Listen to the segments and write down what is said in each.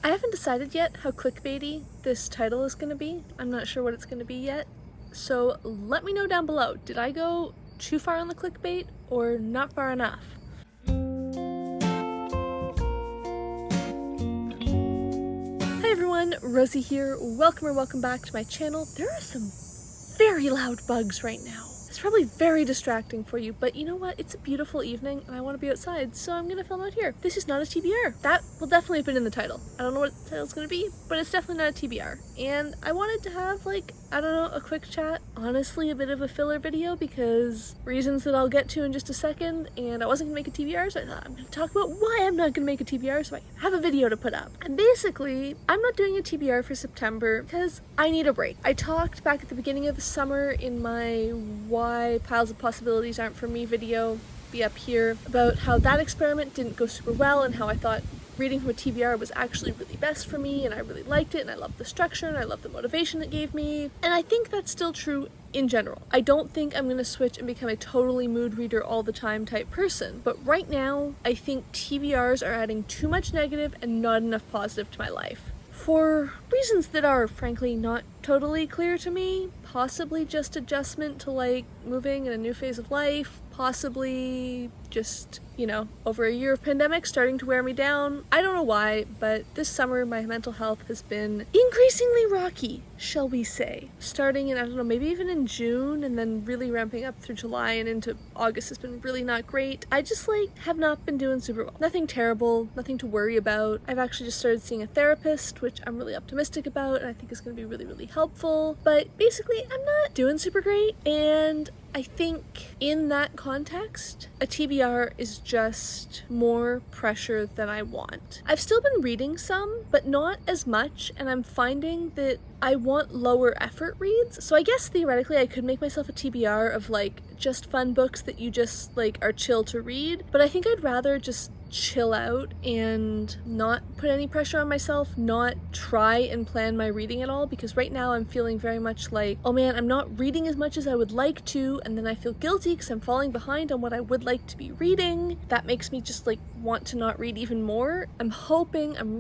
I haven't decided yet how clickbaity this title is going to be. I'm not sure what it's going to be yet. So let me know down below. Did I go too far on the clickbait or not far enough? Hi everyone, Rosie here. Welcome back to my channel. There are some very loud bugs right now. It's probably very distracting for you, but you know what? It's a beautiful evening and I want to be outside, so I'm gonna film out here. This is not a TBR. That will definitely have been in the title. I don't know what the title's gonna be, but it's definitely not a TBR. And I wanted to have a quick chat. Honestly, a bit of a filler video because reasons that I'll get to in just a second, and I wasn't gonna make a TBR, so I thought I'm gonna talk about why I'm not gonna make a TBR so I can have a video to put up. And basically, I'm not doing a TBR for September because I need a break. I talked back at the beginning of the summer in my Why Piles of Possibilities Aren't For Me video, be up here, about how that experiment didn't go super well and how I thought reading from a TBR was actually really best for me, and I really liked it, and I loved the structure, and I loved the motivation it gave me. And I think that's still true in general. I don't think I'm going to switch and become a totally mood reader all the time type person, but right now I think TBRs are adding too much negative and not enough positive to my life. For reasons that are frankly not totally clear to me, possibly just adjustment to moving in a new phase of life, possibly just, over a year of pandemic starting to wear me down. I don't know why, but this summer my mental health has been increasingly rocky, shall we say. Starting in, maybe even in June, and then really ramping up through July and into August has been really not great. I just have not been doing super well. Nothing terrible, nothing to worry about. I've actually just started seeing a therapist, which I'm really optimistic about and I think is going to be really, really helpful. But basically, I'm not doing super great, and I think in that context, a TBR is just more pressure than I want. I've still been reading some, but not as much, and I'm finding that I want lower effort reads. So I guess theoretically I could make myself a TBR of just fun books that you just are chill to read, but I think I'd rather just chill out and not put any pressure on myself, not try and plan my reading at all, because right now I'm feeling very much oh man, I'm not reading as much as I would like to, and then I feel guilty because I'm falling behind on what I would like to be reading. That makes me just want to not read even more. I'm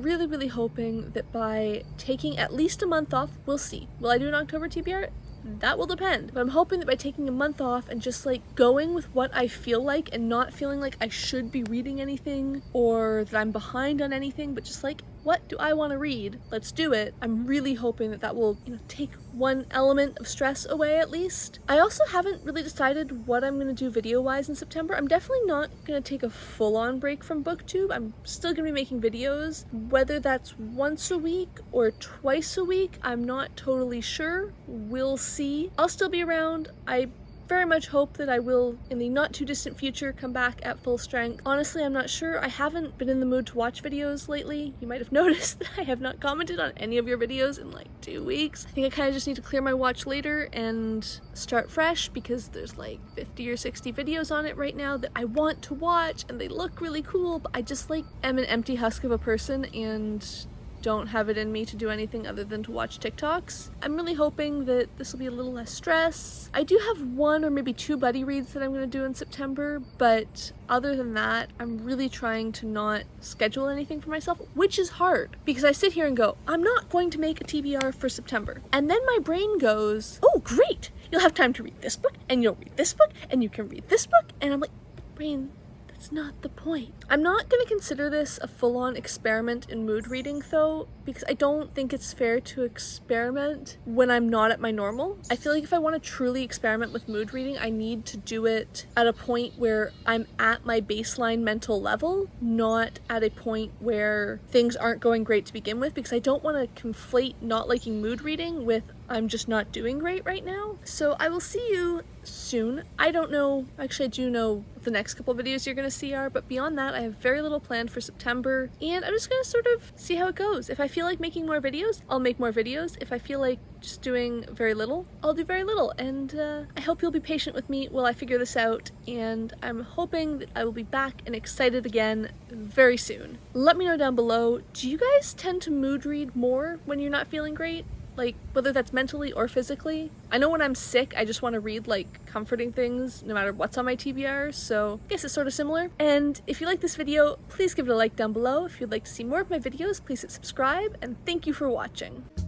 really, really hoping that by taking at least a month off, we'll see. Will I do an October TBR? That will depend, but I'm hoping that by taking a month off and just going with what I feel like and not feeling like I should be reading anything or that I'm behind on anything, but just what do I want to read? Let's do it. I'm really hoping that will, take one element of stress away at least. I also haven't really decided what I'm going to do video-wise in September. I'm definitely not going to take a full-on break from Booktube. I'm still going to be making videos. Whether that's once a week or twice a week, I'm not totally sure. We'll see. I'll still be around. I very much hope that I will, in the not too distant future, come back at full strength. Honestly, I'm not sure. I haven't been in the mood to watch videos lately. You might have noticed that I have not commented on any of your videos in 2 weeks. I think I kind of just need to clear my watch later and start fresh, because there's 50 or 60 videos on it right now that I want to watch and they look really cool, but I just am an empty husk of a person and don't have it in me to do anything other than to watch TikToks. I'm really hoping that this will be a little less stress. I do have 1 or maybe 2 buddy reads that I'm going to do in September, but other than that, I'm really trying to not schedule anything for myself, which is hard because I sit here and go, I'm not going to make a TBR for September. And then my brain goes, oh great, you'll have time to read this book, and you'll read this book, and you can read this book. And I'm brain, that's not the point. I'm not going to consider this a full-on experiment in mood reading though, because I don't think it's fair to experiment when I'm not at my normal. I feel like if I want to truly experiment with mood reading, I need to do it at a point where I'm at my baseline mental level, not at a point where things aren't going great to begin with, because I don't want to conflate not liking mood reading with I'm just not doing great right now. So I will see you soon. I don't know, actually I do know what the next couple videos you're going to see are, but beyond that I have very little planned for September, and I'm just going to sort of see how it goes. If I feel like making more videos, I'll make more videos. If I feel like just doing very little, I'll do very little, and I hope you'll be patient with me while I figure this out, and I'm hoping that I will be back and excited again very soon. Let me know down below, do you guys tend to mood read more when you're not feeling great? like whether that's mentally or physically. I know when I'm sick, I just want to read like comforting things no matter what's on my TBR, so I guess it's sort of similar. And if you like this video, please give it a like down below. If you'd like to see more of my videos, please hit subscribe, and thank you for watching.